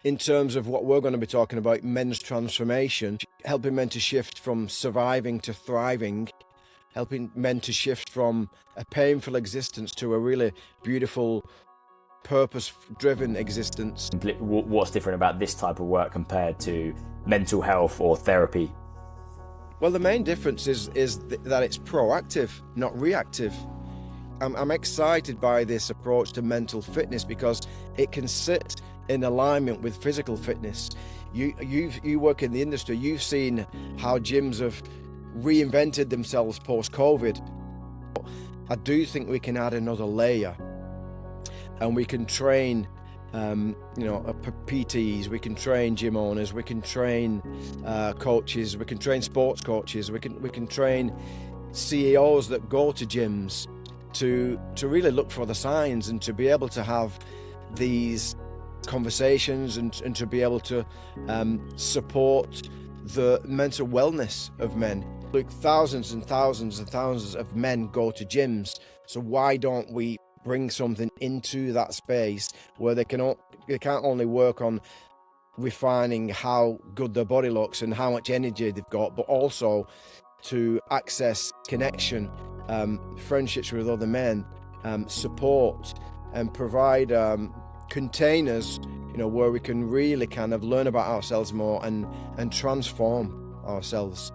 in terms of what we're going to be talking about, men's transformation, helping men to shift from surviving to thriving, helping men to shift from a painful existence to a really beautiful, purpose-driven existence. What's different about this type of work compared to mental health or therapy? Well, the main difference is that it's proactive, not reactive. I'm excited by this approach to mental fitness because it can sit in alignment with physical fitness. You work in the industry, you've seen how gyms have reinvented themselves post-COVID. I do think we can add another layer, and we can train PTs, we can train gym owners, we can train coaches, we can train sports coaches, we can train CEOs that go to gyms to really look for the signs and to be able to have these conversations and to be able to support the mental wellness of men. Look, thousands and thousands and thousands of men go to gyms, so why don't we bring something into that space where they can't only work on refining how good their body looks and how much energy they've got, but also to access connection, friendships with other men, support, and provide containers, where we can really kind of learn about ourselves more and transform ourselves.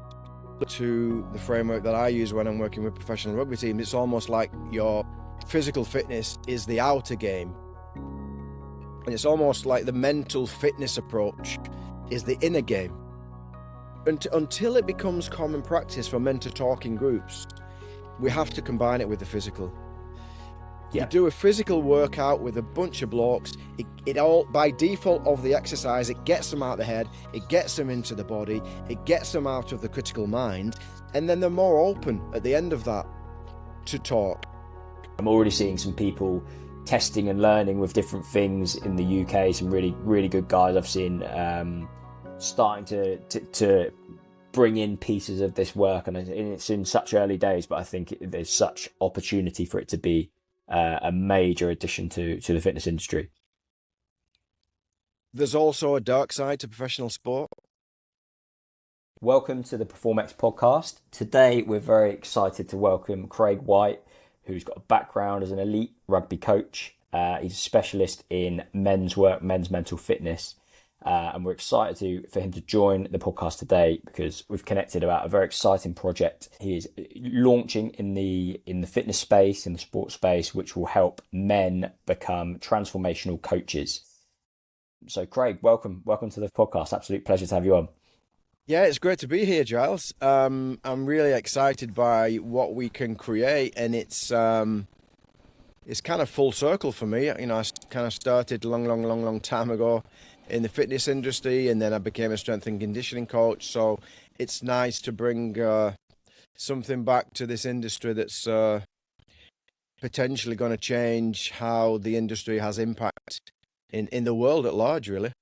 To the framework that I use when I'm working with professional rugby teams, it's almost like your physical fitness is the outer game, and it's almost like the mental fitness approach is the inner game. Until it becomes common practice for men to talk in groups, we have to combine it with the physical. You do a physical workout with a bunch of blokes, it all, by default of the exercise, it gets them out of the head, it gets them into the body, it gets them out of the critical mind, and then they're more open at the end of that to talk. I'm already seeing some people testing and learning with different things in the UK, some really, really good guys I've seen starting to bring in pieces of this work, and it's in such early days, but I think there's such opportunity for it to be a major addition to the fitness industry. There's also a dark side to professional sport. Welcome to the PerformX podcast. Today we're very excited to welcome Craig White, who's got a background as an elite rugby coach. He's a specialist in men's work, men's mental fitness. And we're excited for him to join the podcast today because we've connected about a very exciting project he is launching in the fitness space, in the sports space, which will help men become transformational coaches. So Craig, welcome to the podcast. Absolute pleasure to have you on. Yeah, it's great to be here, Giles. I'm really excited by what we can create, and it's kind of full circle for me. I kind of started long time ago in the fitness industry, and then I became a strength and conditioning coach. So it's nice to bring something back to this industry that's potentially going to change how the industry has impact in the world at large, really.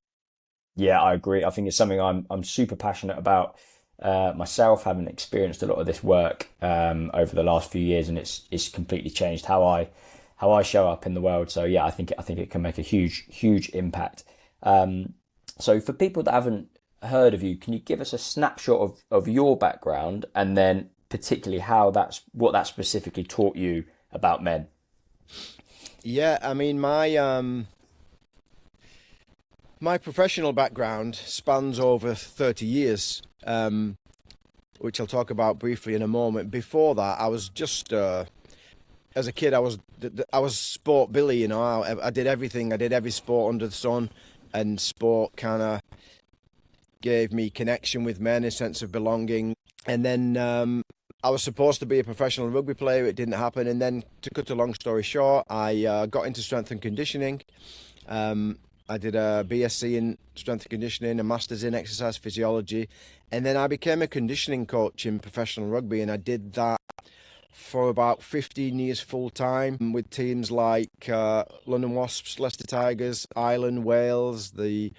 Yeah, I agree. I think it's something I'm super passionate about myself, having experienced a lot of this work over the last few years, and it's completely changed how I show up in the world. So yeah, I think it can make a huge impact. So for people that haven't heard of you, can you give us a snapshot of your background, and then particularly what that specifically taught you about men? Yeah, I mean, my professional background spans over 30 years, which I'll talk about briefly in a moment. Before that, I was just as a kid, I was sport Billy. I did everything. I did every sport under the sun. And sport kind of gave me connection with men, a sense of belonging. And then I was supposed to be a professional rugby player. It didn't happen. And then, to cut a long story short, I got into strength and conditioning. I did a BSc in strength and conditioning, a master's in exercise physiology. And then I became a conditioning coach in professional rugby. And I did that for about 15 years full time with teams like London Wasps, Leicester Tigers, Ireland, Wales. I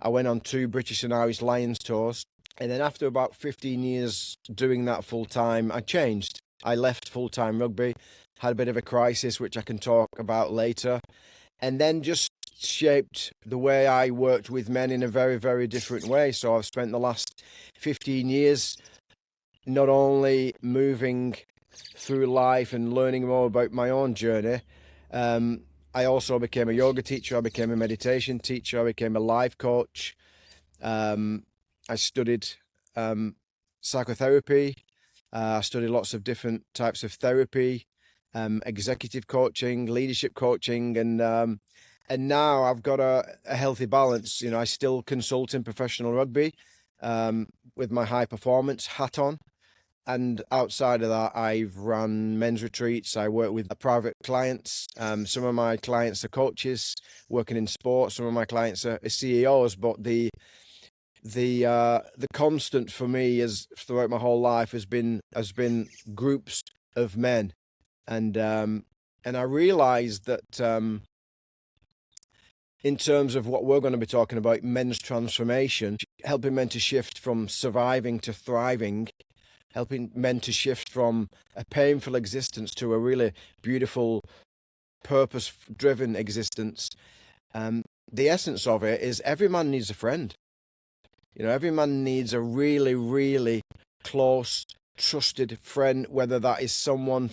went on 2 British and Irish Lions tours. And then after about 15 years doing that full time, I changed. I left full time rugby, had a bit of a crisis, which I can talk about later. And then just shaped the way I worked with men in a very, very different way. So I've spent the last 15 years not only moving through life and learning more about my own journey. I also became a yoga teacher. I became a meditation teacher. I became a life coach. I studied psychotherapy. I studied lots of different types of therapy, executive coaching, leadership coaching, and now I've got a healthy balance. I still consult in professional rugby with my high performance hat on. And outside of that, I've run men's retreats. I work with private clients. Some of my clients are coaches working in sports. Some of my clients are CEOs. But the constant for me is throughout my whole life has been groups of men, and I realised that in terms of what we're going to be talking about, men's transformation, helping men to shift from surviving to thriving, helping men to shift from a painful existence to a really beautiful, purpose-driven existence. The essence of it is every man needs a friend. Every man needs a really, really close, trusted friend, whether that is someone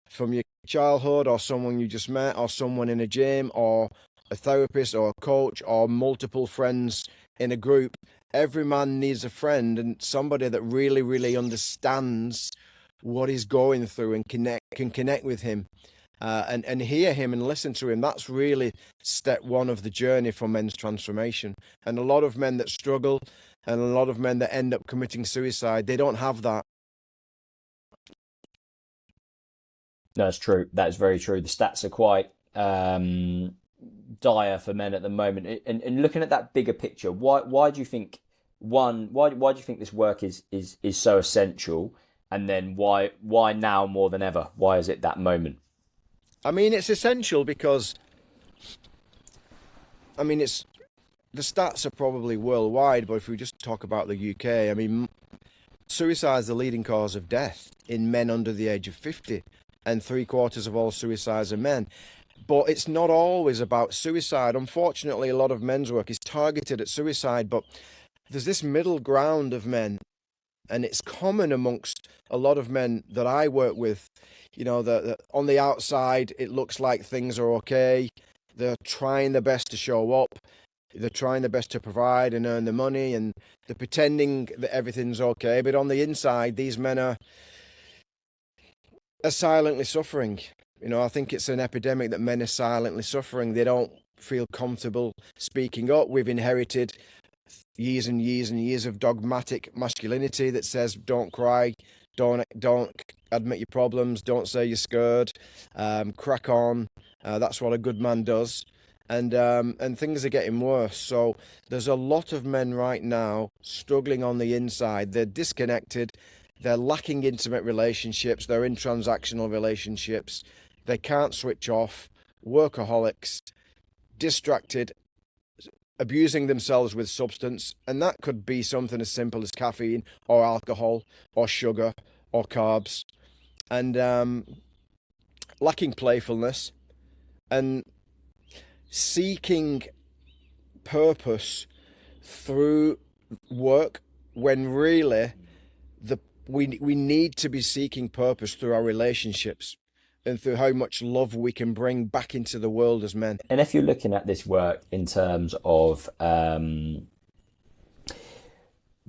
from your childhood or someone you just met or someone in a gym or a therapist or a coach or multiple friends in a group. Every man needs a friend and somebody that really, really understands what he's going through and can connect with him and hear him and listen to him. That's really step one of the journey for men's transformation. And a lot of men that struggle and a lot of men that end up committing suicide, they don't have that. That's true. That's very true. The stats are quite dire for men at the moment. And looking at that bigger picture, why do you think why do you think this work is so essential? And then why now more than ever? Why is it that moment? I mean, it's essential because it's the stats are probably worldwide, but if we just talk about the UK, suicide is the leading cause of death in men under the age of 50, and 3/4 of all suicides are men. But it's not always about suicide. Unfortunately, a lot of men's work is targeted at suicide, but there's this middle ground of men, and it's common amongst a lot of men that I work with. That on the outside, it looks like things are okay. They're trying their best to show up. They're trying their best to provide and earn the money, and they're pretending that everything's okay. But on the inside, these men are silently suffering. I think it's an epidemic that men are silently suffering. They don't feel comfortable speaking up. We've inherited years and years and years of dogmatic masculinity that says don't cry, don't admit your problems, don't say you're scared, crack on. That's what a good man does. And things are getting worse. So there's a lot of men right now struggling on the inside. They're disconnected. They're lacking intimate relationships. They're in transactional relationships. They can't switch off. Workaholics, distracted, abusing themselves with substance. And that could be something as simple as caffeine or alcohol or sugar or carbs. And lacking playfulness and seeking purpose through work when really we need to be seeking purpose through our relationships and through how much love we can bring back into the world as men. And if you're looking at this work in terms of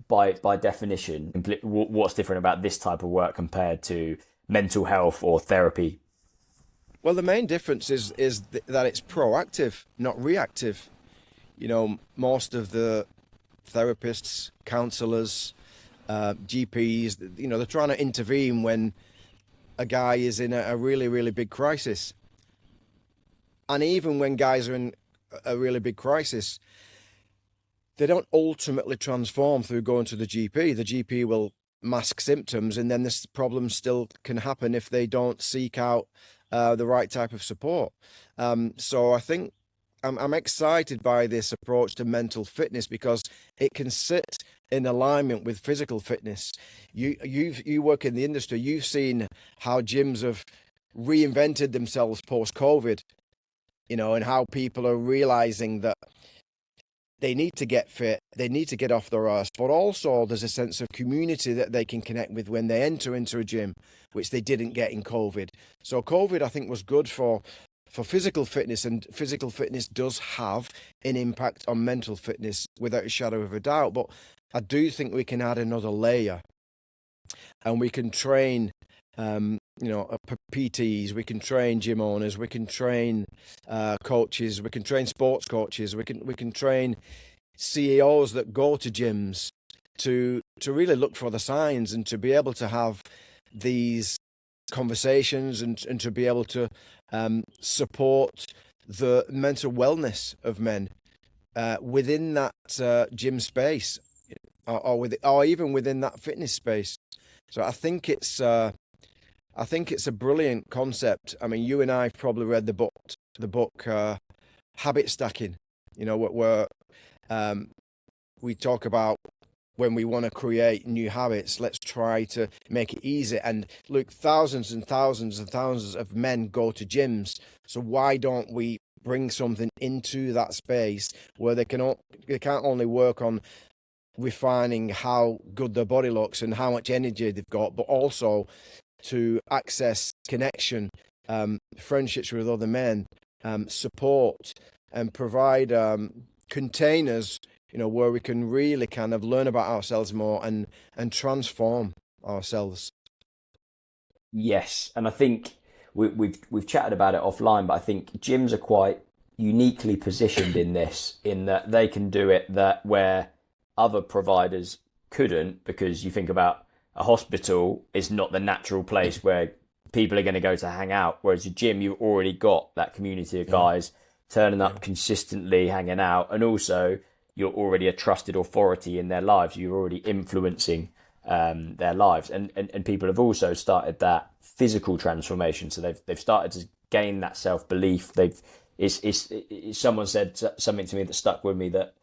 by definition, what's different about this type of work compared to mental health or therapy? Well, the main difference is that it's proactive, not reactive. Most of the therapists, counsellors, GPs, they're trying to intervene when a guy is in a really, really big crisis. And even when guys are in a really big crisis, they don't ultimately transform through going to the GP. The GP will mask symptoms, and then this problem still can happen if they don't seek out the right type of support. So I think I'm excited by this approach to mental fitness because it can sit in alignment with physical fitness. You work in the industry. You've seen how gyms have reinvented themselves post-COVID. and how people are realizing that they need to get fit, they need to get off their arse, but also there's a sense of community that they can connect with when they enter into a gym, which they didn't get in COVID. So COVID, I think, was good for physical fitness, and physical fitness does have an impact on mental fitness without a shadow of a doubt. But I do think we can add another layer, and we can train PTs, we can train gym owners, we can train coaches, we can train sports coaches, we can train CEOs that go to gyms to really look for the signs and to be able to have these conversations and to be able to support the mental wellness of men within that gym space, or even within that fitness space. So I think it's a brilliant concept. I mean, you and I have probably read the book Habit Stacking. Where we talk about when we want to create new habits, let's try to make it easy. And look, thousands and thousands and thousands of men go to gyms. So why don't we bring something into that space where they can't only work on refining how good their body looks and how much energy they've got, but also to access connection, friendships with other men, support, and provide containers, where we can really kind of learn about ourselves more and transform ourselves. Yes, and I think we've chatted about it offline, but I think gyms are quite uniquely positioned in this, in that they can do it that where other providers couldn't, because you think about a hospital is not the natural place where people are going to go to hang out, whereas a gym, you've already got that community of guys turning up consistently, hanging out, and also you're already a trusted authority in their lives. You're already influencing their lives, and people have also started that physical transformation. So they've started to gain that self-belief. Someone said something to me that stuck with me, that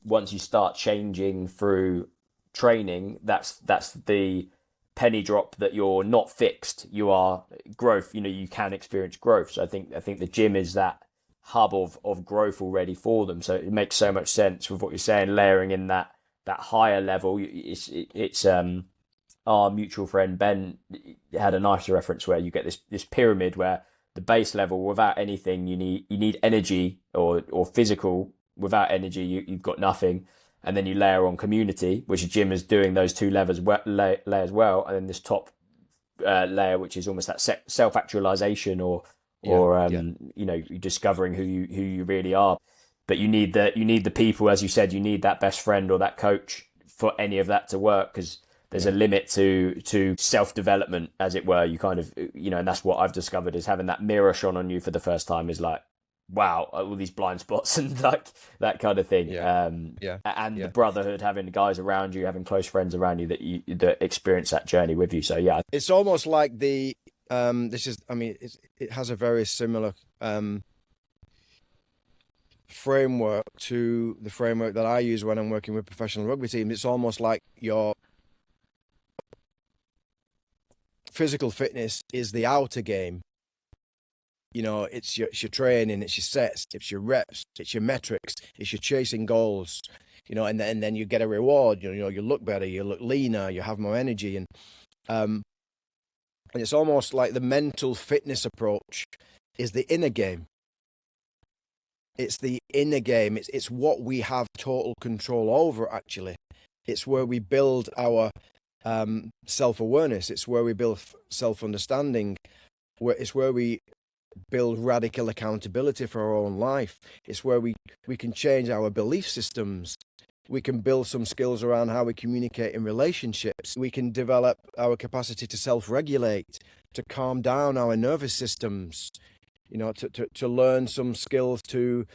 once you start changing through training, that's the penny drop, that you're not fixed, you are growth. You can experience growth. So I think the gym is that hub of growth already for them. So it makes so much sense with what you're saying, layering in that higher level. It's our mutual friend Ben had a nice reference where you get this pyramid where the base level, without anything, you need energy or physical. Without energy, you've got nothing. And then you layer on community, which a gym is doing those two layers well. And then this top layer, which is almost that self-actualization, or discovering who you really are. But you need the people, as you said, you need that best friend or that coach for any of that to work, because there's a limit to self-development, as it were. You kind of, and that's what I've discovered, is having that mirror shone on you for the first time is like, wow, all these blind spots and like that kind of thing. And the brotherhood, having guys around you, having close friends around you that experience that journey with you. So yeah, it's almost like it has a very similar framework to the framework that I use when I'm working with professional rugby teams. It's almost like your physical fitness is the outer game. It's your training, it's your sets, it's your reps, it's your metrics, it's your chasing goals, and then you get a reward. You look better, you look leaner, you have more energy, and it's almost like the mental fitness approach is the inner game. It's the inner game. It's what we have total control over. Actually, it's where we build our self-awareness. It's where we build self-understanding. It's where we build radical accountability for our own life. It's where we can change our belief systems. We can build some skills around how we communicate in relationships. We can develop our capacity to self-regulate, to calm down our nervous systems, to learn some skills to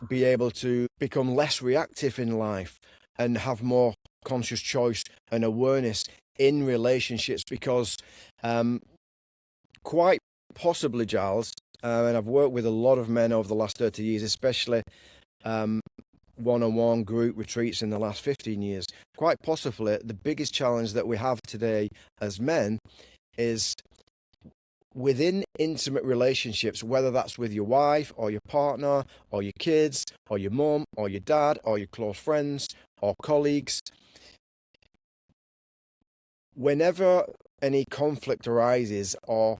be able to become less reactive in life and have more conscious choice and awareness in relationships. Because quite possibly, Giles, and I've worked with a lot of men over the last 30 years, especially one-on-one group retreats in the last 15 years. Quite possibly, the biggest challenge that we have today as men is within intimate relationships, whether that's with your wife or your partner or your kids or your mum or your dad or your close friends or colleagues, whenever any conflict arises, or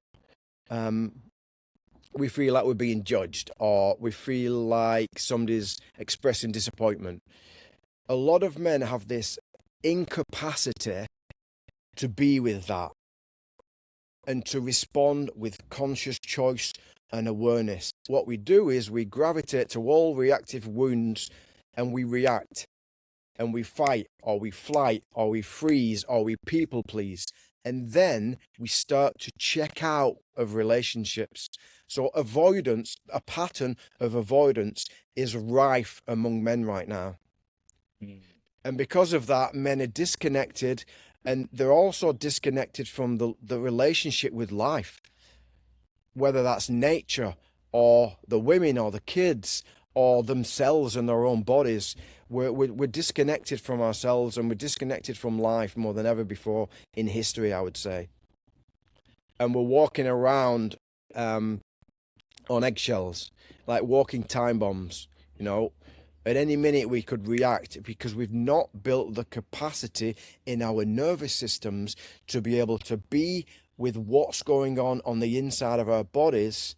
we feel like we're being judged, or we feel like somebody's expressing disappointment, a lot of men have this incapacity to be with that and to respond with conscious choice and awareness. What we do is we gravitate to all reactive wounds, and we react, and we fight, or we flight, or we freeze, or we people please. And then we start to check out of relationships. So avoidance, a pattern of avoidance, is rife among men right now. And because of that, men are disconnected, and they're also disconnected from the relationship with life, whether that's nature or the women or the kids or themselves and their own bodies. We're disconnected from ourselves, and we're disconnected from life more than ever before in history, I would say. And we're walking around on eggshells, like walking time bombs, you know. At any minute we could react, because we've not built the capacity in our nervous systems to be able to be with what's going on the inside of our bodies,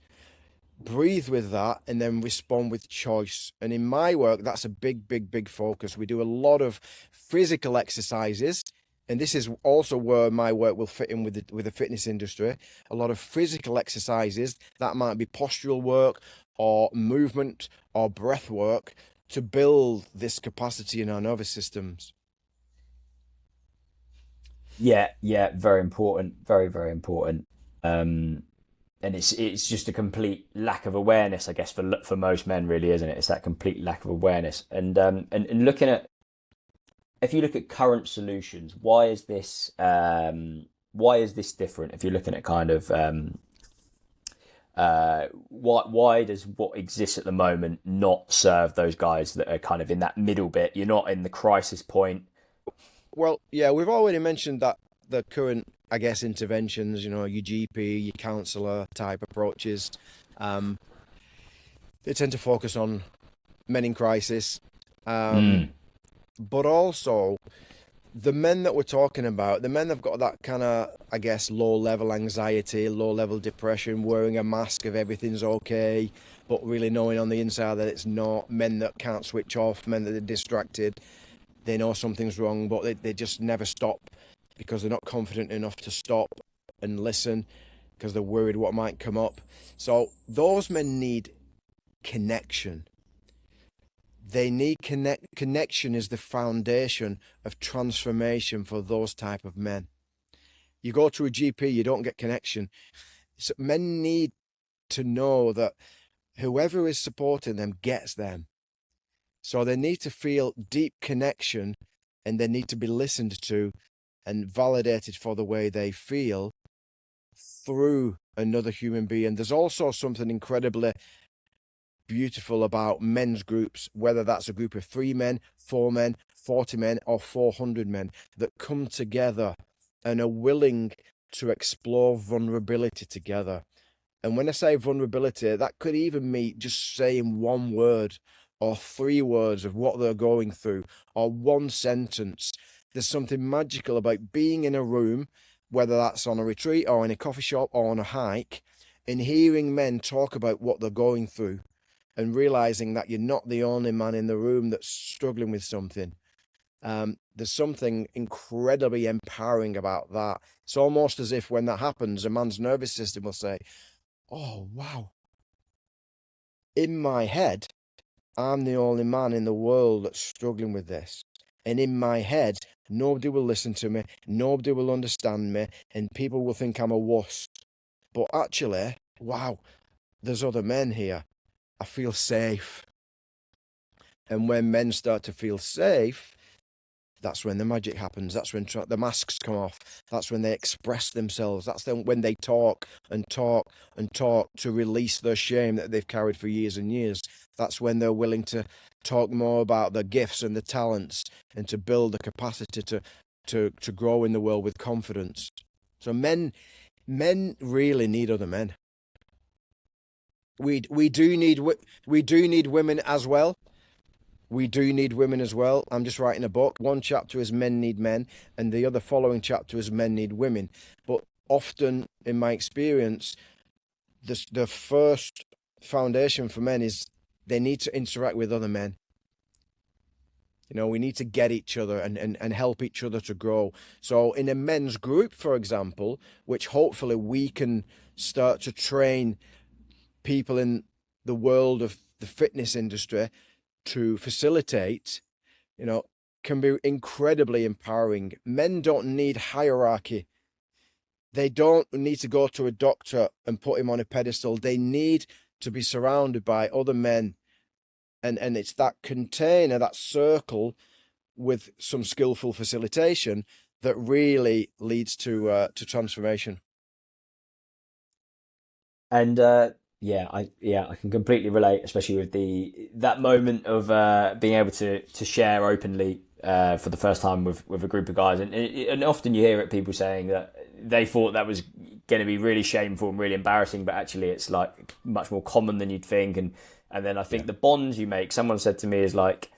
breathe with that, and then respond with choice. And in my work, that's a big focus. We do a lot of physical exercises, and this is also where my work will fit in with the fitness industry. A lot of physical exercises that might be postural work or movement or breath work to build this capacity in our nervous systems. Yeah, yeah, very important, very important. And it's just a complete lack of awareness, I guess, for most men, really, isn't it? It's that complete lack of awareness. And looking at, if you look at current solutions, why is this different? If you're looking at kind of why does what exists at the moment not serve those guys that are kind of in that middle bit? You're not in the crisis point. Well, yeah, we've already mentioned that the current, I guess, interventions, you know, your GP, your counsellor type approaches, they tend to focus on men in crisis. Mm. But also, the men that we're talking about, the men that've got that kind of, I guess, low level anxiety, low level depression, wearing a mask of everything's okay, but really knowing on the inside that it's not, men that can't switch off, men that are distracted, they know something's wrong, but they just never stop because they're not confident enough to stop and listen, because they're worried what might come up. So those men need connection. They need connection is the foundation of transformation for those type of men. You go to a GP, you don't get connection. So men need to know that whoever is supporting them gets them. So they need to feel deep connection, and they need to be listened to and validated for the way they feel through another human being. There's also something incredibly beautiful about men's groups, whether that's a group of 3 men, 4 men, 40 men, or 400 men that come together and are willing to explore vulnerability together. And when I say vulnerability, that could even mean just saying one word or 3 words of what they're going through, or one sentence. There's something magical about being in a room, whether that's on a retreat or in a coffee shop or on a hike, and hearing men talk about what they're going through, and realizing that you're not the only man in the room that's struggling with something. There's something incredibly empowering about that. It's almost as if when that happens, a man's nervous system will say, oh, wow. In my head, I'm the only man in the world that's struggling with this. And in my head, nobody will listen to me, nobody will understand me, and people will think I'm a wuss. But actually, wow, there's other men here. I feel safe. And when men start to feel safe, that's when the magic happens. That's when the masks come off. That's when they express themselves. That's when they talk and talk and talk to release their shame that they've carried for years and years. That's when they're willing to talk more about their gifts and the talents, and to build the capacity to grow in the world with confidence. So men Men really need other men. We do need women as well. We do need women as well. I'm just writing a book. One chapter is men need men, and the other following chapter is men need women. But often, in my experience, the first foundation for men is they need to interact with other men. We need to get each other and help each other to grow. So in a men's group, for example, which hopefully we can start to train people in the world of the fitness industry to facilitate, can be incredibly empowering. Men don't need hierarchy. They don't need to go to a doctor and put him on a pedestal. They need to be surrounded by other men. And it's that container, that circle with some skillful facilitation that really leads to transformation. And I can completely relate, especially with that moment of being able to share openly for the first time with a group of guys, and often you hear it, people saying that they thought that was going to be really shameful and really embarrassing, but actually it's like much more common than you'd think. And then I think the bonds you make, someone said to me, is like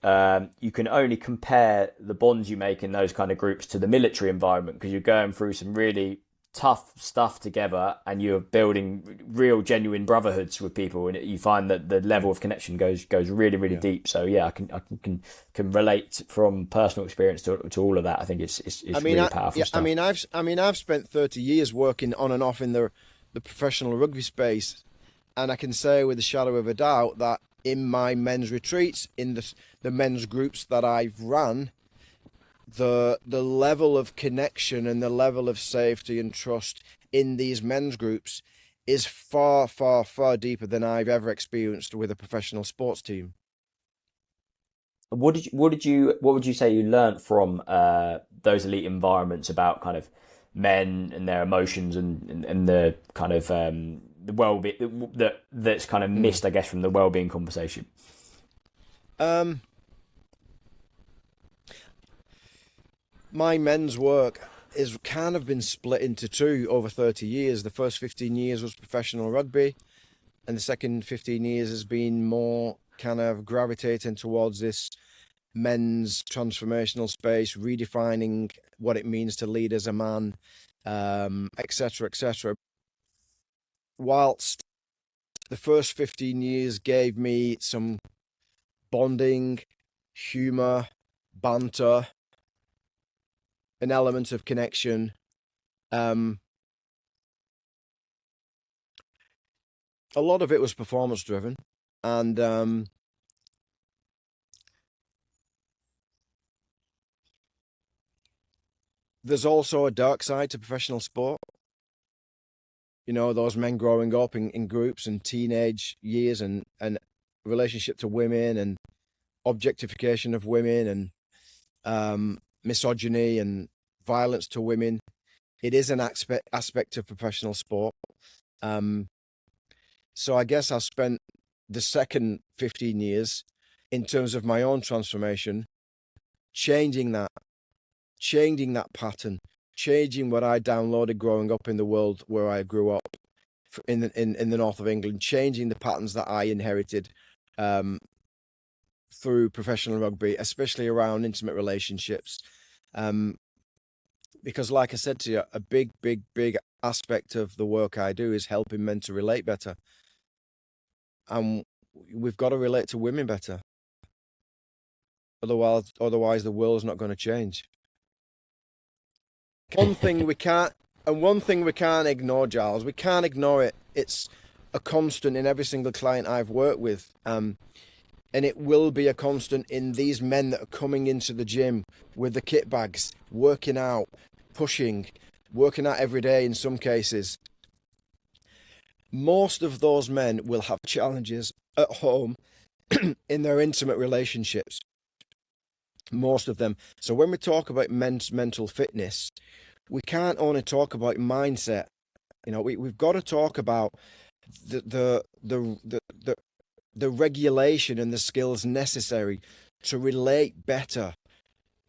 you can only compare the bonds you make in those kind of groups to the military environment, because you're going through some really tough stuff together and you're building real genuine brotherhoods with people, and you find that the level of connection goes really deep. So I can relate from personal experience to all of that. I think it's really powerful stuff. I've spent 30 years working on and off in the professional rugby space, and I can say with a shadow of a doubt that in my men's retreats, in the men's groups that I've run, the level of connection and the level of safety and trust in these men's groups is far, far, far deeper than I've ever experienced with a professional sports team. What would you say you learnt from those elite environments about kind of men and their emotions and the kind of the well-being that's kind of missed, I guess, from the well-being conversation? My men's work is kind of been split into two over 30 years. The first 15 years was professional rugby, and the second 15 years has been more kind of gravitating towards this men's transformational space, redefining what it means to lead as a man, etc., etc. Whilst the first 15 years gave me some bonding, humour, banter, an element of connection. A lot of it was performance driven, and there's also a dark side to professional sport. Those men growing up in groups and teenage years and relationship to women and objectification of women and misogyny and violence to women. It is an aspect of professional sport. So I guess I've spent the second 15 years in terms of my own transformation, changing that pattern, changing what I downloaded growing up in the world where I grew up in the north of England, changing the patterns that I inherited through professional rugby, especially around intimate relationships. Because like I said to you, a big aspect of the work I do is helping men to relate better. And we've got to relate to women better. Otherwise the world's not going to change. One thing we can't ignore, Giles, we can't ignore it. It's a constant in every single client I've worked with. And it will be a constant in these men that are coming into the gym with the kit bags, working out, pushing, working out every day in some cases. Most of those men will have challenges at home in their intimate relationships. Most of them. So when we talk about men's mental fitness, we can't only talk about mindset. We've got to talk about the regulation and the skills necessary to relate better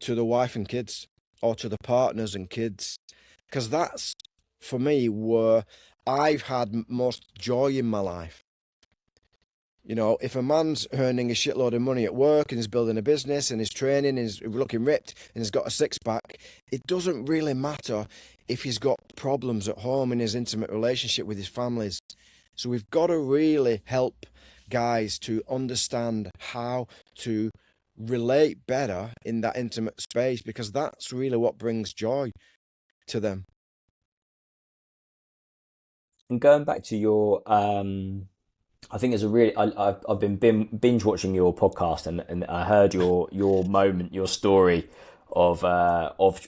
to the wife and kids, or to the partners and kids, because that's for me were I've had most joy in my life. You know, if a man's earning a shitload of money at work and is building a business and is training and is looking ripped and has got a six pack, it doesn't really matter if he's got problems at home in his intimate relationship with his families. So we've got to really help guys to understand how to relate better in that intimate space, because that's really what brings joy to them. And going back to your, I think there's a really, I've been binge watching your podcast, and I heard your moment, your story of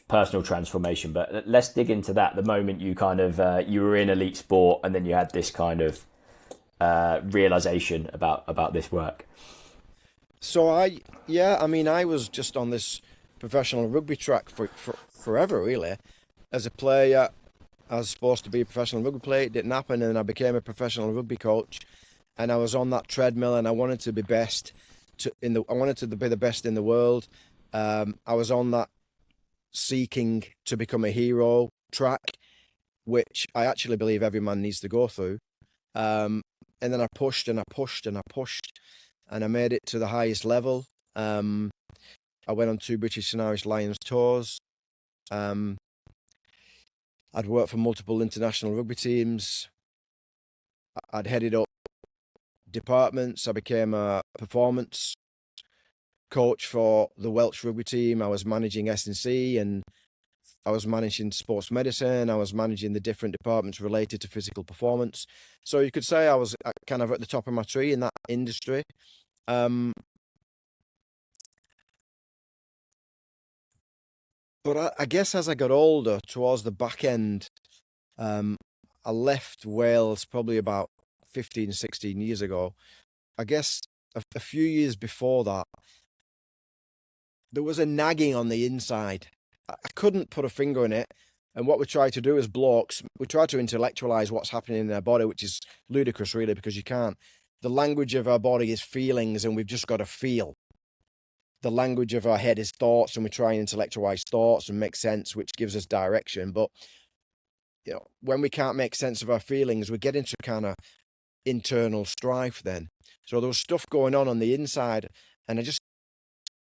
personal transformation. But let's dig into that. The moment you kind of you were in elite sport, and then you had this kind of realization about this work. So I was just on this professional rugby track for forever, really. As a player, I was supposed to be a professional rugby player. It didn't happen, and I became a professional rugby coach. And I was on that treadmill, and I wanted to be I wanted to be the best in the world. I was on that seeking to become a hero track, which I actually believe every man needs to go through. And then I pushed and I pushed and I pushed, and I made it to the highest level. I went on 2 British and Irish Lions tours. I'd worked for multiple international rugby teams. I'd headed up departments. I became a performance coach for the Welsh rugby team. I was managing S&C, and I was managing sports medicine. I was managing the different departments related to physical performance. So you could say I was kind of at the top of my tree in that industry. But I guess as I got older, towards the back end, I left Wales probably about 15, 16 years ago. I guess a few years before that, there was a nagging on the inside. I couldn't put a finger on it. And what we try to do as blokes, we try to intellectualize what's happening in our body, which is ludicrous, really, because you can't. The language of our body is feelings, and we've just got to feel. The language of our head is thoughts, and we try and intellectualize thoughts and make sense, which gives us direction. But when we can't make sense of our feelings, we get into kind of internal strife then. So there was stuff going on the inside, and I just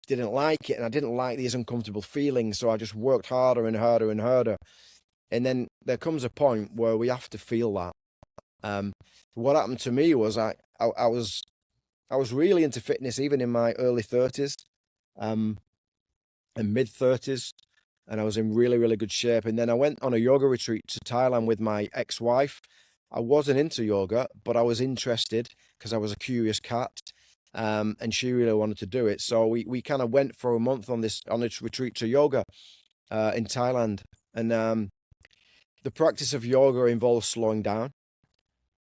didn't like it, and I didn't like these uncomfortable feelings, so I just worked harder and harder and harder. And then there comes a point where we have to feel that. What happened to me was I was really into fitness even in my early 30s and mid 30s, and I was in really, really good shape. And then I went on a yoga retreat to Thailand with my ex-wife. I wasn't into yoga, but I was interested because I was a curious cat. And she really wanted to do it. So we kind of went for a month on this retreat to yoga in Thailand. And the practice of yoga involves slowing down.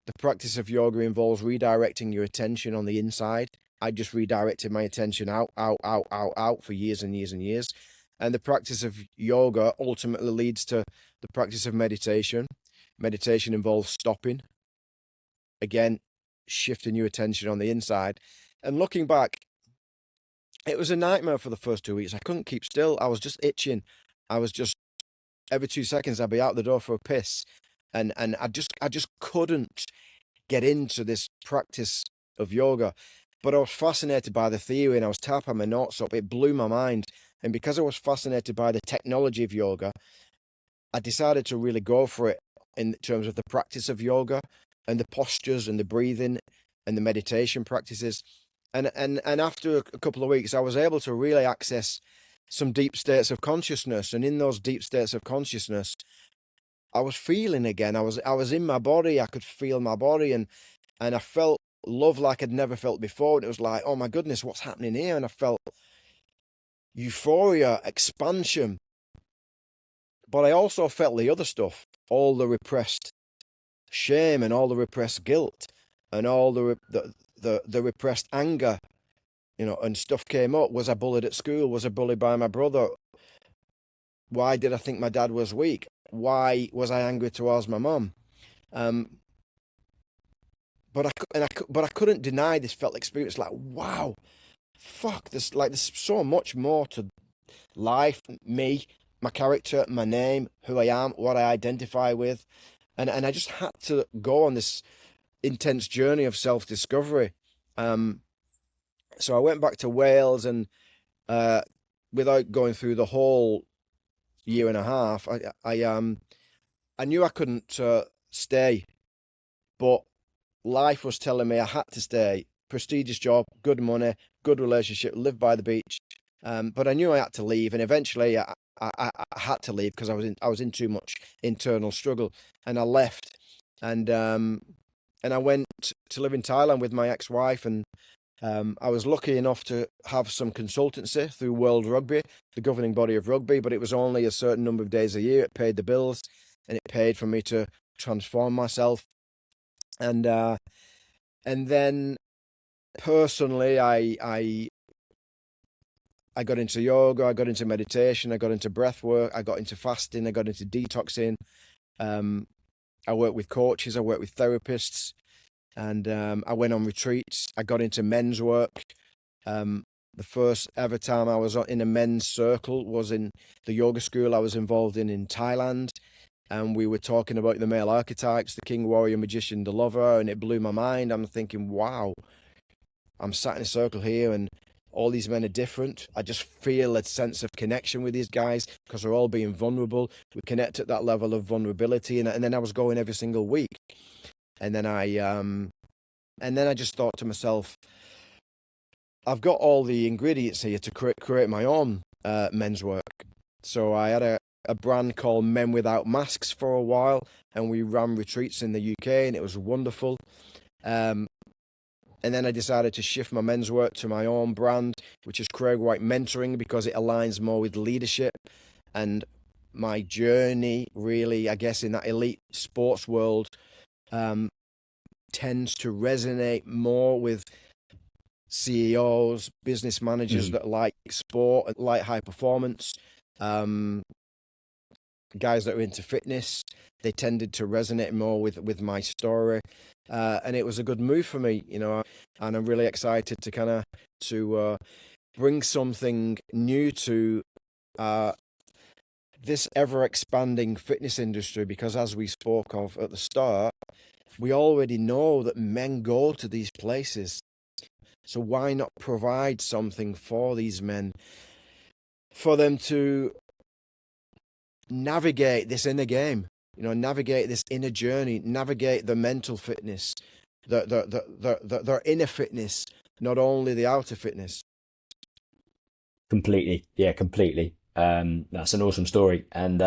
The practice of yoga involves redirecting your attention on the inside. I just redirected my attention out for years and years and years. And the practice of yoga ultimately leads to the practice of meditation. Meditation involves stopping. Again, shifting your attention on the inside. And looking back, it was a nightmare for the first 2 weeks. I couldn't keep still. I was just itching. I was just, every 2 seconds I'd be out the door for a piss. And I just couldn't get into this practice of yoga. But I was fascinated by the theory, and I was tapping my notes up. It blew my mind. And because I was fascinated by the technology of yoga, I decided to really go for it in terms of the practice of yoga and the postures and the breathing and the meditation practices. And after a couple of weeks, I was able to really access some deep states of consciousness. And in those deep states of consciousness, I was feeling again. I was in my body. I could feel my body, and I felt love like I'd never felt before. And it was like, oh my goodness, what's happening here? And I felt euphoria, expansion. But I also felt the other stuff, all the repressed shame and all the repressed guilt and all the repressed anger, and stuff came up. Was I bullied at school? Was I bullied by my brother? Why did I think my dad was weak? Why was I angry towards my mum? But I couldn't deny this felt experience. Like, wow, fuck, there's so much more to life, me, my character, my name, who I am, what I identify with. And I just had to go on this intense journey of self-discovery. So I went back to Wales, and without going through the whole year and a half, I knew I couldn't stay, but life was telling me I had to stay. Prestigious job, good money, good relationship, live by the beach. But I knew I had to leave, and eventually I had to leave because I was in too much internal struggle, and I left, and I went to live in Thailand with my ex-wife, and I was lucky enough to have some consultancy through World Rugby, the governing body of rugby, but it was only a certain number of days a year. It paid the bills, and it paid for me to transform myself, and then personally, I got into yoga, I got into meditation, I got into breath work, I got into fasting, I got into detoxing. I work with coaches, I work with therapists, and I went on retreats. I got into men's work. The first ever time I was in a men's circle was in the yoga school I was involved in Thailand. And we were talking about the male archetypes, the king, warrior, magician, the lover, and it blew my mind. I'm thinking, wow, I'm sat in a circle here and all these men are different. I just feel a sense of connection with these guys because they're all being vulnerable. We connect at that level of vulnerability. And then I was going every single week. And then I just thought to myself, I've got all the ingredients here to create my own men's work. So I had a brand called Men Without Masks for a while, and we ran retreats in the UK, and it was wonderful. And then I decided to shift my men's work to my own brand, which is Craig White Mentoring, because it aligns more with leadership. And my journey really, I guess, in that elite sports world tends to resonate more with CEOs, business managers that like sport, like high performance, guys that are into fitness. They tended to resonate more with my story, and it was a good move for me, you know. And I'm really excited to kind of bring something new to this ever expanding fitness industry, because as we spoke of at the start, we already know that men go to these places. So why not provide something for these men, for them to navigate this inner game, you know, navigate this inner journey, navigate the mental fitness, their inner fitness, not only the outer fitness. Completely. Yeah, completely. That's an awesome story. And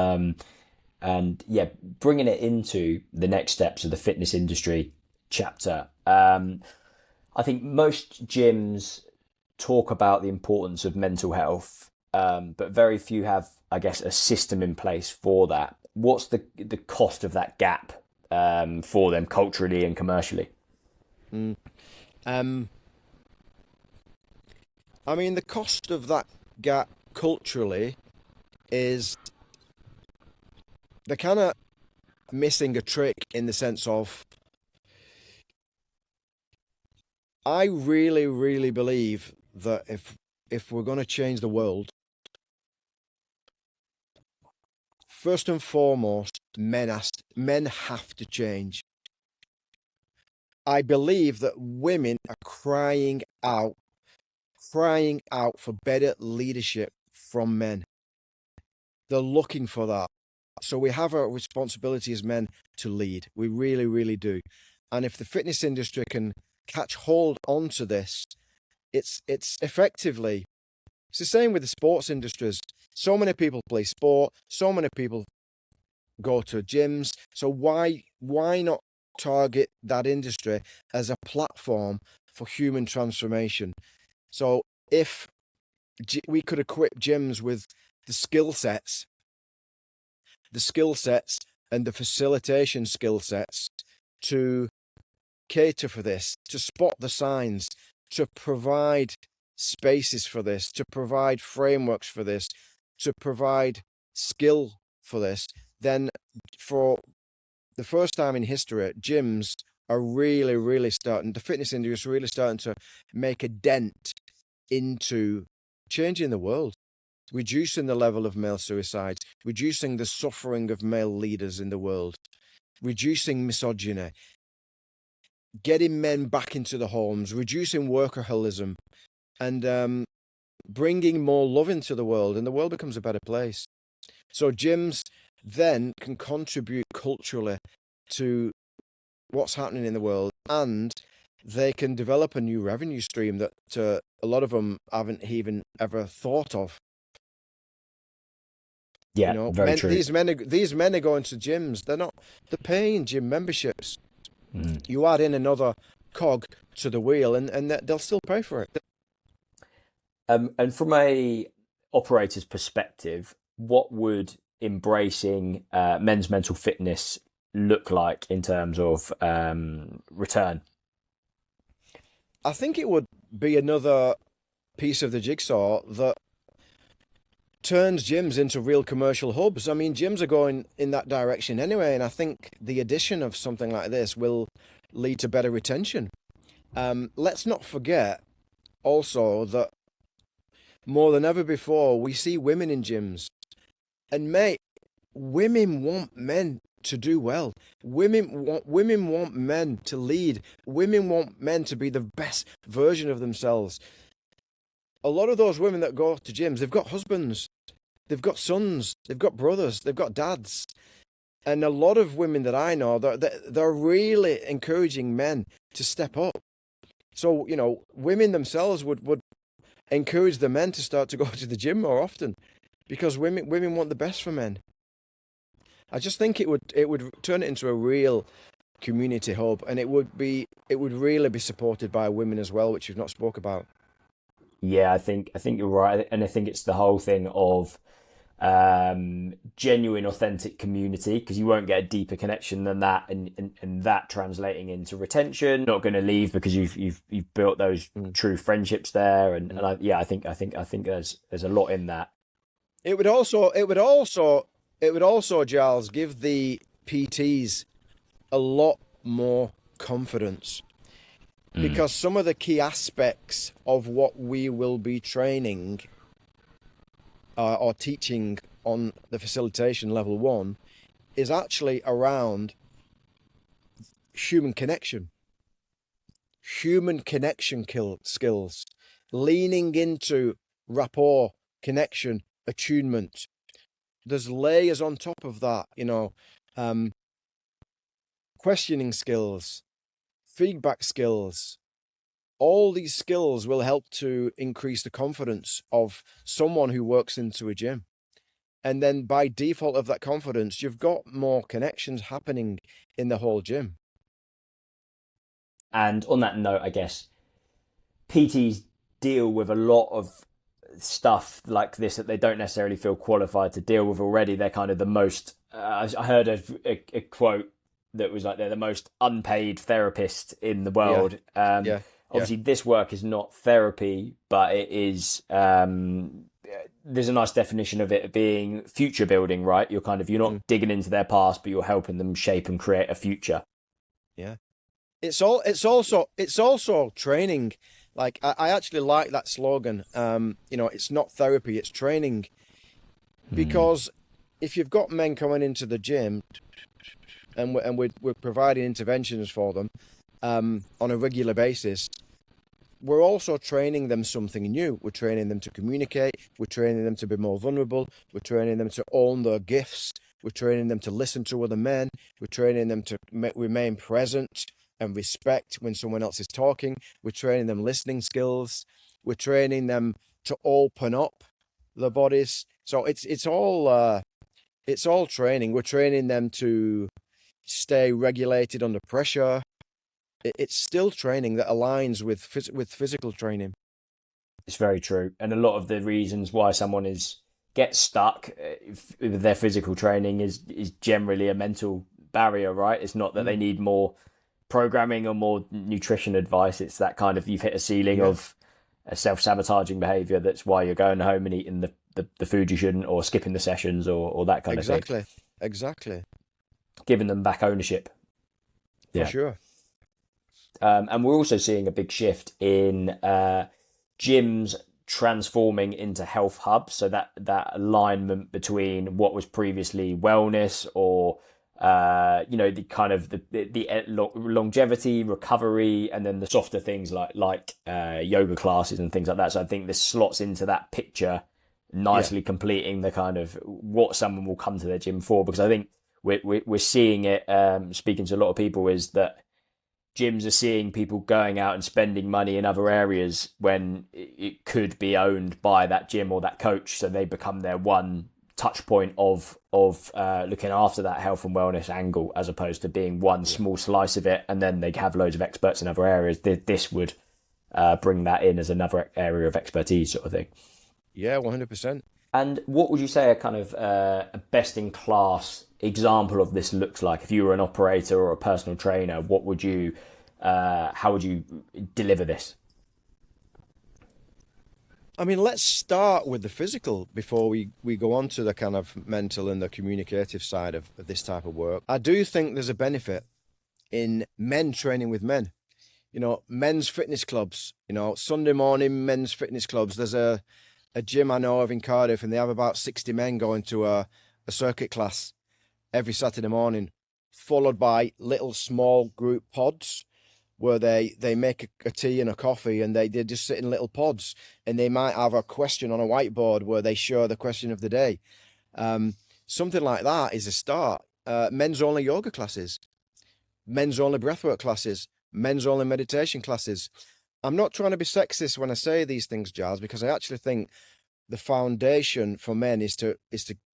yeah, bringing it into the next steps of the fitness industry chapter. I think most gyms talk about the importance of mental health, but very few have, I guess, a system in place for that. What's the cost of that gap for them culturally and commercially? I mean, the cost of that gap culturally is they're kind of missing a trick, in the sense of, I really, really believe that if we're going to change the world, first and foremost, men have to change. I believe that women are crying out for better leadership from men. They're looking for that. So we have a responsibility as men to lead. We really, really do. And if the fitness industry can catch hold onto this, it's effectively, it's the same with the sports industries. So many people play sport, so many people go to gyms. So why not target that industry as a platform for human transformation? So if we could equip gyms with the skill sets and the facilitation skill sets to cater for this, to spot the signs, to provide spaces for this, to provide frameworks for this, to provide skill for this, then for the first time in history, gyms are really, really starting, the fitness industry is really starting to make a dent into changing the world. reducing the level of male suicides, reducing the suffering of male leaders in the world, reducing misogyny, getting men back into the homes, reducing workaholism, and bringing more love into the world, and the world becomes a better place. So gyms then can contribute culturally to what's happening in the world, and they can develop a new revenue stream that a lot of them haven't even ever thought of. Yeah, very true. These men are going to gyms. They're paying gym memberships. You add in another cog to the wheel, and they'll still pay for it. And from a operator's perspective, what would embracing men's mental fitness look like in terms of return? I think it would be another piece of the jigsaw that turns gyms into real commercial hubs. I mean, gyms are going in that direction anyway, and I think the addition of something like this will lead to better retention. Let's not forget also that more than ever before, we see women in gyms. And mate, women want men to do well. Women want men to lead. Women want men to be the best version of themselves. A lot of those women that go to gyms, they've got husbands, they've got sons, they've got brothers, they've got dads. And a lot of women that I know, they're really encouraging men to step up. So, women themselves would encourage the men to start to go to the gym more often, because women want the best for men. I just think it would turn it into a real community hub, and it would really be supported by women as well, which we've not spoke about. Yeah, I think you're right, and I think it's the whole thing of genuine, authentic community, because you won't get a deeper connection than that, and that translating into retention. Not going to leave because you've built those true friendships there, and I think there's a lot in that. It would also, Giles, give the PTs a lot more confidence, because some of the key aspects of what we will be training or teaching on the facilitation level 1 is actually around human connection skills, leaning into rapport, connection, attunement. There's layers on top of that, questioning skills, feedback skills. All these skills will help to increase the confidence of someone who works into a gym. And then by default of that confidence, you've got more connections happening in the whole gym. And on that note, I guess PTs deal with a lot of stuff like this that they don't necessarily feel qualified to deal with already. They're kind of the most, I heard a quote that was like, they're the most unpaid therapist in the world. Obviously, this work is not therapy, but it is. There's a nice definition of it being future building, right? You're not digging into their past, but you're helping them shape and create a future. Yeah, it's also training. Like I actually like that slogan. It's not therapy, it's training, because if you've got men coming into the gym, and we're providing interventions for them on a regular basis, we're also training them something new. We're training them to communicate. We're training them to be more vulnerable. We're training them to own their gifts. We're training them to listen to other men. We're training them to remain present and respect when someone else is talking. We're training them listening skills. We're training them to open up their bodies. So it's all training. We're training them to stay regulated under pressure. It's still training that aligns with physical training. It's very true. And a lot of the reasons why someone gets stuck with their physical training is generally a mental barrier, right? It's not that they need more programming or more nutrition advice. It's that kind of, you've hit a ceiling of a self-sabotaging behavior. That's why you're going home and eating the food you shouldn't, or skipping the sessions, or that kind of thing. Exactly. Giving them back ownership. For sure. And we're also seeing a big shift in gyms transforming into health hubs. So that alignment between what was previously wellness or the kind of the longevity, recovery, and then the softer things like yoga classes and things like that. So I think this slots into that picture nicely, completing the kind of what someone will come to their gym for. Because I think we're seeing it, speaking to a lot of people, is that gyms are seeing people going out and spending money in other areas when it could be owned by that gym or that coach. So they become their one touch point of looking after that health and wellness angle, as opposed to being one small slice of it, and then they have loads of experts in other areas. This would bring that in as another area of expertise, sort of thing. Yeah, 100%. And what would you say a kind of a best in class example of this looks like? If you were an operator or a personal trainer, what would you how would you deliver this? I mean, let's start with the physical before we go on to the kind of mental and the communicative side of this type of work. I do think there's a benefit in men training with men. Men's fitness clubs, Sunday morning men's fitness clubs. There's a gym I know of in Cardiff, and they have about 60 men going to a circuit class every Saturday morning, followed by little small group pods where they make a tea and a coffee, and they just sit in little pods, and they might have a question on a whiteboard where they share the question of the day. Something like that is a start. Men's only yoga classes, men's only breathwork classes, men's only meditation classes. I'm not trying to be sexist when I say these things, Jazz, because I actually think the foundation for men is to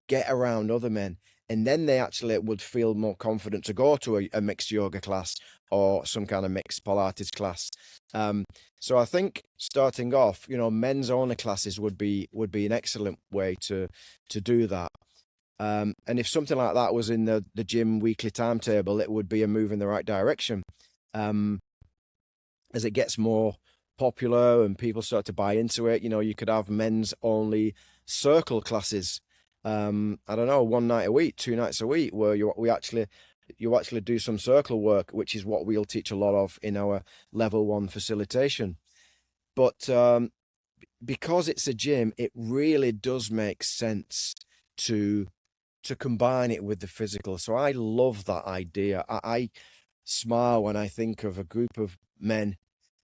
get around other men, and then they actually would feel more confident to go to a mixed yoga class or some kind of mixed Pilates class. So I think starting off, men's only classes would be an excellent way to do that. And if something like that was in the gym weekly timetable, it would be a move in the right direction. As it gets more popular and people start to buy into it, you could have men's only circle classes. I don't know, 1 night a week, 2 nights a week, where you actually do some circle work, which is what we'll teach a lot of in our level 1 facilitation. But because it's a gym, it really does make sense to combine it with the physical. So I love that idea. I smile when I think of a group of men,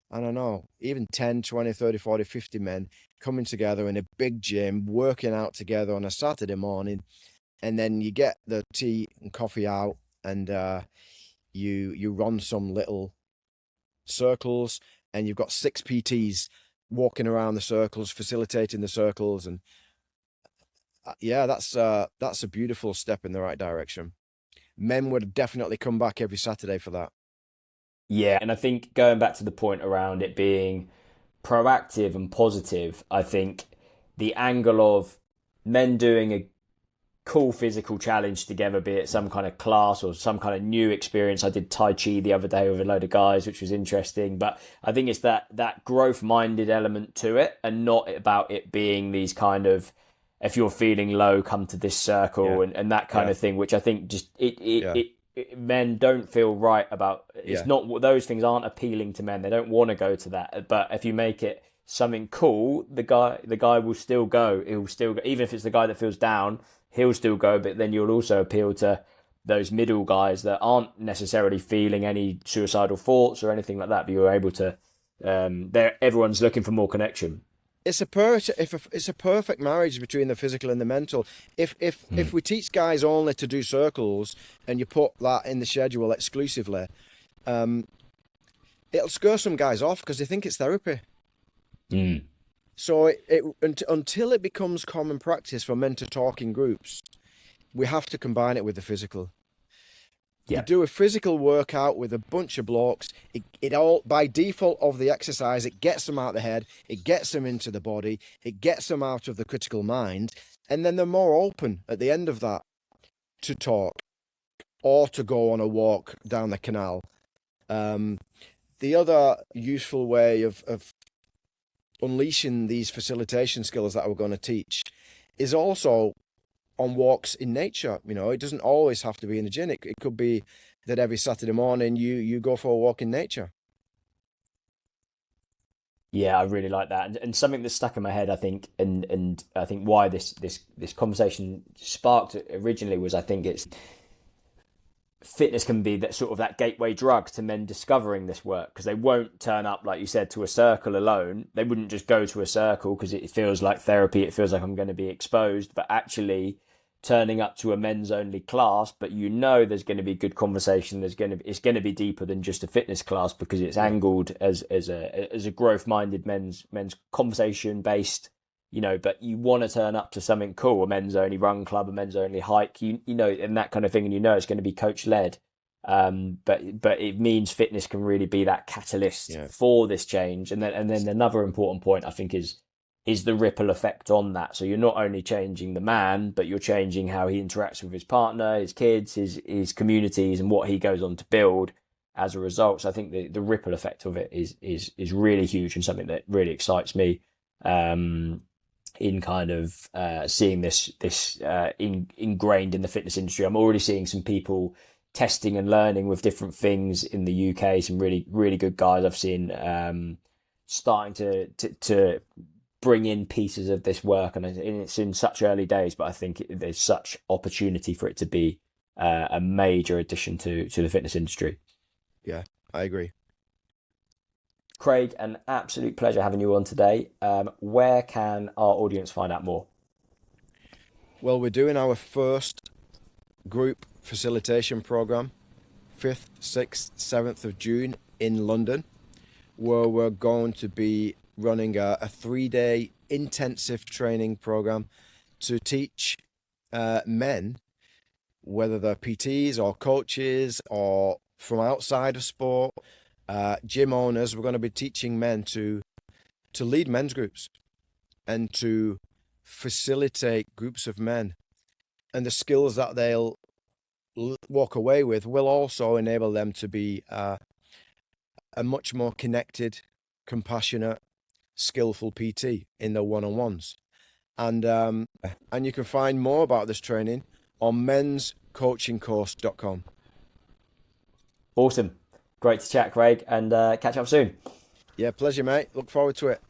I don't know, even 10, 20, 30, 40, 50 men coming together in a big gym, working out together on a Saturday morning. And then you get the tea and coffee out, and you run some little circles, and you've got 6 PTs walking around the circles, facilitating the circles. And yeah, that's a beautiful step in the right direction. Men would definitely come back every Saturday for that. Yeah, and I think going back to the point around it being proactive and positive, I think the angle of men doing a cool physical challenge together, be it some kind of class or some kind of new experience. I did Tai Chi the other day with a load of guys, which was interesting. But I think it's that growth-minded element to it, and not about it being these kind of, if you're feeling low, come to this circle and that kind of thing, which I think just men don't feel right about. It's not, those things aren't appealing to men. They don't want to go to that. But if you make it something cool, the guy will still go. He'll still go, even if it's the guy that feels down. He'll still go, but then you'll also appeal to those middle guys that aren't necessarily feeling any suicidal thoughts or anything like that. But you're able to. Everyone's looking for more connection. It's a perfect marriage between the physical and the mental. If we teach guys only to do circles and you put that in the schedule exclusively, it'll scare some guys off because they think it's therapy. So until it becomes common practice for men to talk in groups, we have to combine it with the physical. You do a physical workout with a bunch of blokes. It all, by default of the exercise, it gets them out of the head, it gets them into the body, it gets them out of the critical mind, and then they're more open at the end of that to talk or to go on a walk down the canal. The other useful way of unleashing these facilitation skills that we're going to teach is also on walks in nature. It doesn't always have to be in the gym. It could be that every Saturday morning you go for a walk in nature. Yeah, I really like that, and something that stuck in my head, I think, and I think why this conversation sparked originally was, I think it's fitness can be that sort of that gateway drug to men discovering this work, because they won't turn up, like you said, to a circle alone. They wouldn't just go to a circle because it feels like therapy, it feels like I'm going to be exposed, but actually turning up to a men's only class, but there's going to be good conversation, it's going to be deeper than just a fitness class, because it's angled as a growth minded men's conversation based, but you want to turn up to something cool, a men's only run club, a men's only hike, and that kind of thing, and it's going to be coach led. But it means fitness can really be that catalyst for this change. And then another important point, I think, is the ripple effect on that. So you're not only changing the man, but you're changing how he interacts with his partner, his kids, his communities, and what he goes on to build as a result. So I think the ripple effect of it is really huge, and something that really excites me. In kind of seeing this ingrained in the fitness industry. I'm already seeing some people testing and learning with different things in the UK. Some really, really good guys I've seen starting to bring in pieces of this work, and it's in such early days, but I think there's such opportunity for it to be a major addition to the fitness industry. Yeah, I agree. Craig, an absolute pleasure having you on today. Where can our audience find out more? Well, we're doing our first group facilitation program, 5th, 6th, 7th of June in London, where we're going to be running a 3-day intensive training program to teach men, whether they're PTs or coaches or from outside of sport, gym owners. We're going to be teaching men to lead men's groups and to facilitate groups of men, and the skills that they'll walk away with will also enable them to be a much more connected, compassionate, skillful PT in their one-on-ones. And you can find more about this training on menscoachingcourse.com. Awesome. Great to chat, Craig, and catch up soon. Yeah, pleasure, mate. Look forward to it.